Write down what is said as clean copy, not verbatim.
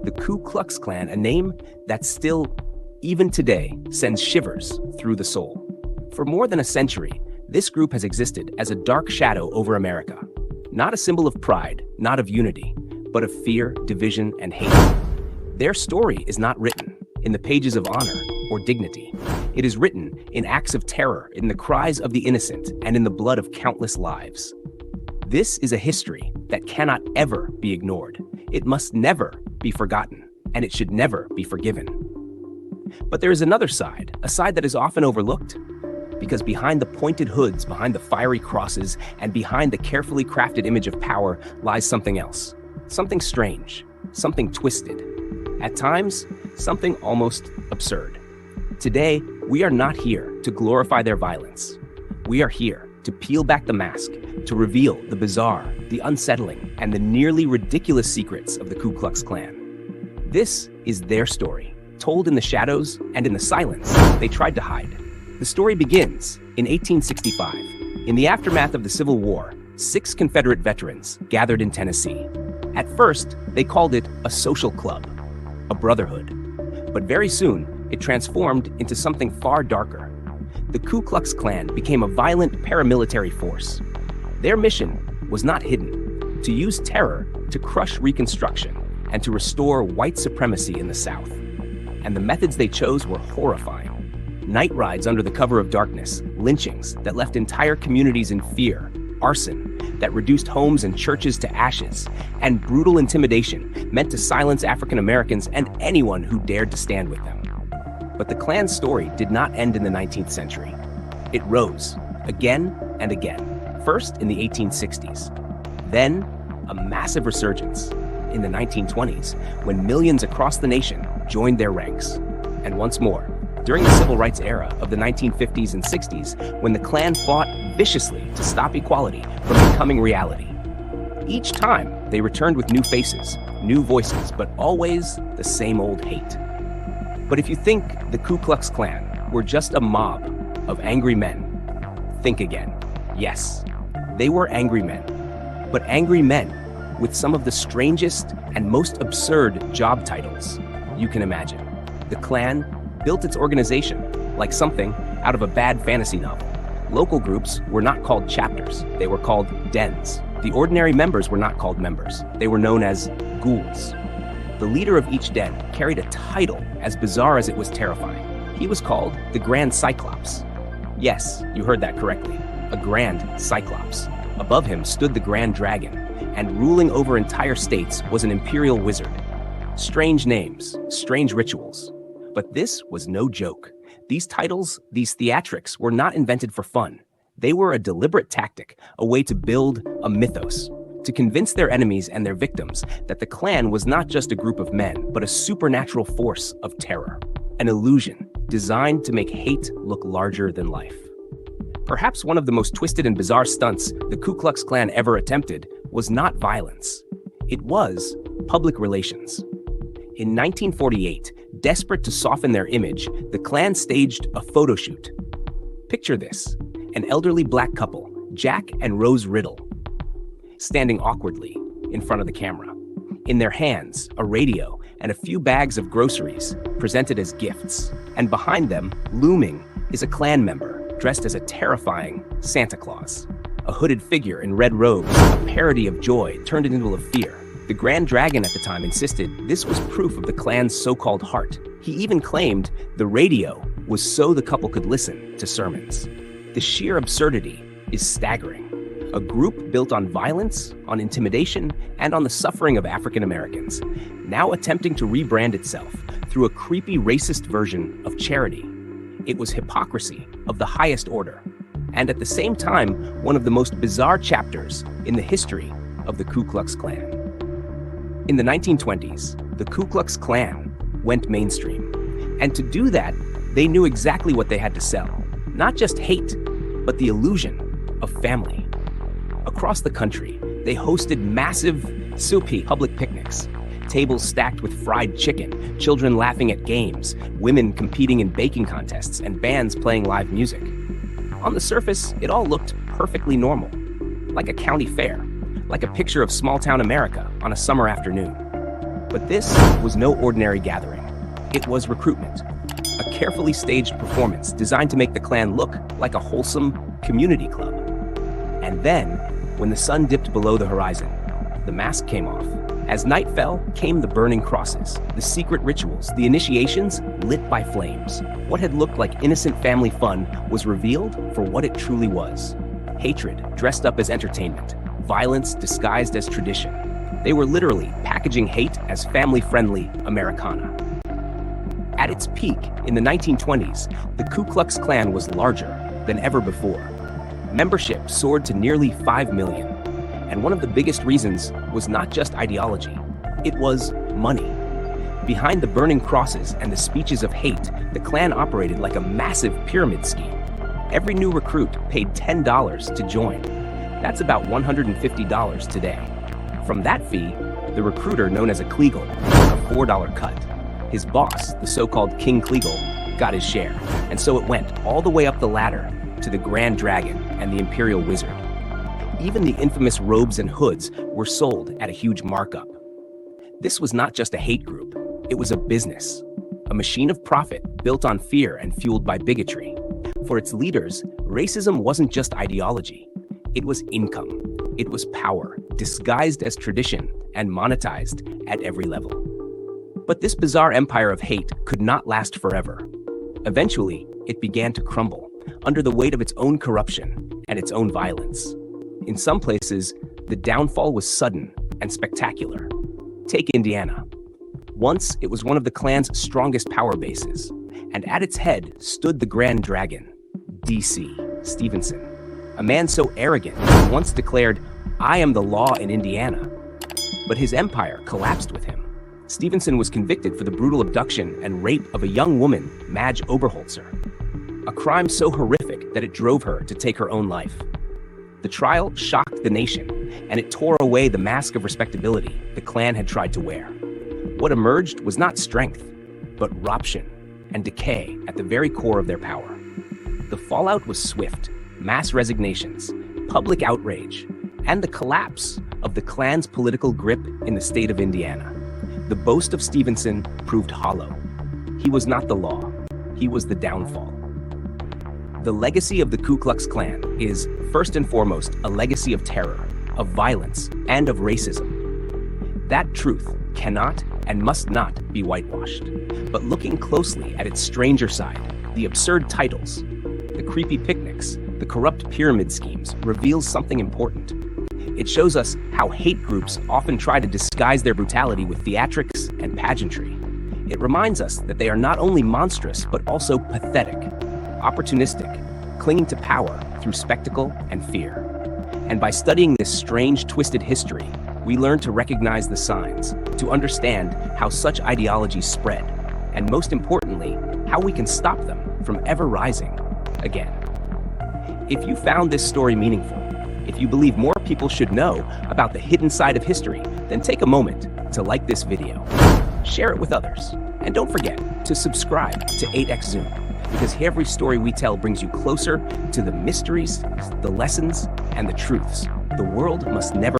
the Ku Klux Klan, a name that still, even today, sends shivers through the soul. For more than a century, this group has existed as a dark shadow over America. Not a symbol of pride, not of unity, but of fear, division, and hate. Their story is not written in the pages of honor or dignity. It is written in acts of terror, in the cries of the innocent, and in the blood of countless lives. This is a history that cannot ever be ignored. It must never be forgotten, and it should never be forgiven. But there is another side, a side that is often overlooked. Because behind the pointed hoods, behind the fiery crosses, and behind the carefully crafted image of power lies something else. Something strange, something twisted. At times, something almost absurd. Today, we are not here to glorify their violence. We are here to peel back the mask, to reveal the bizarre, the unsettling, and the nearly ridiculous secrets of the Ku Klux Klan. This is their story, told in the shadows and in the silence they tried to hide. The story begins in 1865. In the aftermath of the Civil War, 6 Confederate veterans gathered in Tennessee. At first, they called it a social club, a brotherhood. But very soon, it transformed into something far darker. The Ku Klux Klan became a violent paramilitary force. Their mission was not hidden: to use terror to crush Reconstruction and to restore white supremacy in the South. And the methods they chose were horrifying. Night rides under the cover of darkness, lynchings that left entire communities in fear, arson that reduced homes and churches to ashes, and brutal intimidation meant to silence African Americans and anyone who dared to stand with them. But the Klan's story did not end in the 19th century. It rose, again and again, first in the 1860s. Then, a massive resurgence in the 1920s, when millions across the nation joined their ranks. And once more, during the civil rights era of the 1950s and 60s, when the Klan fought viciously to stop equality from becoming reality. Each time, they returned with new faces, new voices, but always the same old hate. But if you think the Ku Klux Klan were just a mob of angry men, think again. Yes, they were angry men, but angry men with some of the strangest and most absurd job titles you can imagine. The Klan built its organization like something out of a bad fantasy novel. Local groups were not called chapters, they were called dens. The ordinary members were not called members, they were known as ghouls. The leader of each den carried a title as bizarre as it was terrifying. He was called the Grand Cyclops. Yes, you heard that correctly, a Grand Cyclops. Above him stood the Grand Dragon, and ruling over entire states was an Imperial Wizard. Strange names, strange rituals. But this was no joke. These titles, these theatrics, were not invented for fun. They were a deliberate tactic, a way to build a mythos, to convince their enemies and their victims that the Klan was not just a group of men, but a supernatural force of terror, an illusion designed to make hate look larger than life. Perhaps one of the most twisted and bizarre stunts the Ku Klux Klan ever attempted was not violence. It was public relations. In 1948, desperate to soften their image, the Klan staged a photo shoot. Picture this: an elderly black couple, Jack and Rose Riddle, standing awkwardly in front of the camera. In their hands, a radio and a few bags of groceries presented as gifts. And behind them, looming, is a Klan member dressed as a terrifying Santa Claus. A hooded figure in red robes, a parody of joy turned into a fear. The Grand Dragon at the time insisted this was proof of the Klan's so-called heart. He even claimed the radio was so the couple could listen to sermons. The sheer absurdity is staggering. A group built on violence, on intimidation, and on the suffering of African Americans, now attempting to rebrand itself through a creepy racist version of charity. It was hypocrisy of the highest order, and at the same time, one of the most bizarre chapters in the history of the Ku Klux Klan. In the 1920s, the Ku Klux Klan went mainstream. And to do that, they knew exactly what they had to sell. Not just hate, but the illusion of family. Across the country, they hosted massive Supi public picnics. Tables stacked with fried chicken, children laughing at games, women competing in baking contests, and bands playing live music. On the surface, it all looked perfectly normal, like a county fair, like a picture of small-town America on a summer afternoon. But this was no ordinary gathering. It was recruitment, a carefully staged performance designed to make the Klan look like a wholesome community club. And then, when the sun dipped below the horizon, the mask came off. As night fell, came the burning crosses, the secret rituals, the initiations lit by flames. What had looked like innocent family fun was revealed for what it truly was. Hatred dressed up as entertainment, violence disguised as tradition. They were literally packaging hate as family-friendly Americana. At its peak in the 1920s, the Ku Klux Klan was larger than ever before. Membership soared to nearly 5 million. And one of the biggest reasons was not just ideology, it was money. Behind the burning crosses and the speeches of hate, the Klan operated like a massive pyramid scheme. Every new recruit paid $10 to join. That's about $150 today. From that fee, the recruiter, known as a Kleagle, took a $4 cut. His boss, the so-called King Kleagle, got his share, and so it went all the way up the ladder to the Grand Dragon and the Imperial Wizard. Even the infamous robes and hoods were sold at a huge markup. This was not just a hate group, it was a business, a machine of profit built on fear and fueled by bigotry. For its leaders, racism wasn't just ideology, it was income. It was power, disguised as tradition and monetized at every level. But this bizarre empire of hate could not last forever. Eventually, it began to crumble under the weight of its own corruption and its own violence. In some places, the downfall was sudden and spectacular. Take Indiana. Once, it was one of the Klan's strongest power bases, and at its head stood the Grand Dragon, D.C. Stevenson, a man so arrogant he once declared, "I am the law in Indiana." But his empire collapsed with him. Stevenson was convicted for the brutal abduction and rape of a young woman, Madge Oberholzer, a crime so horrific that it drove her to take her own life. The trial shocked the nation, and it tore away the mask of respectability the Klan had tried to wear. What emerged was not strength, but corruption and decay at the very core of their power. The fallout was swift: mass resignations, public outrage, and the collapse of the Klan's political grip in the state of Indiana. The boast of Stevenson proved hollow. He was not the law, he was the downfall. The legacy of the Ku Klux Klan is, first and foremost, a legacy of terror, of violence, and of racism. That truth cannot and must not be whitewashed. But looking closely at its stranger side, the absurd titles, the creepy picnics, the corrupt pyramid schemes, reveals something important. It shows us how hate groups often try to disguise their brutality with theatrics and pageantry. It reminds us that they are not only monstrous, but also pathetic, opportunistic, clinging to power through spectacle and fear. And by studying this strange, twisted history, we learn to recognize the signs, to understand how such ideologies spread, and most importantly, how we can stop them from ever rising again. If you found this story meaningful, if you believe more people should know about the hidden side of history, then take a moment to like this video, share it with others, and don't forget to subscribe to 8X Zoom, because every story we tell brings you closer to the mysteries, the lessons, and the truths the world must never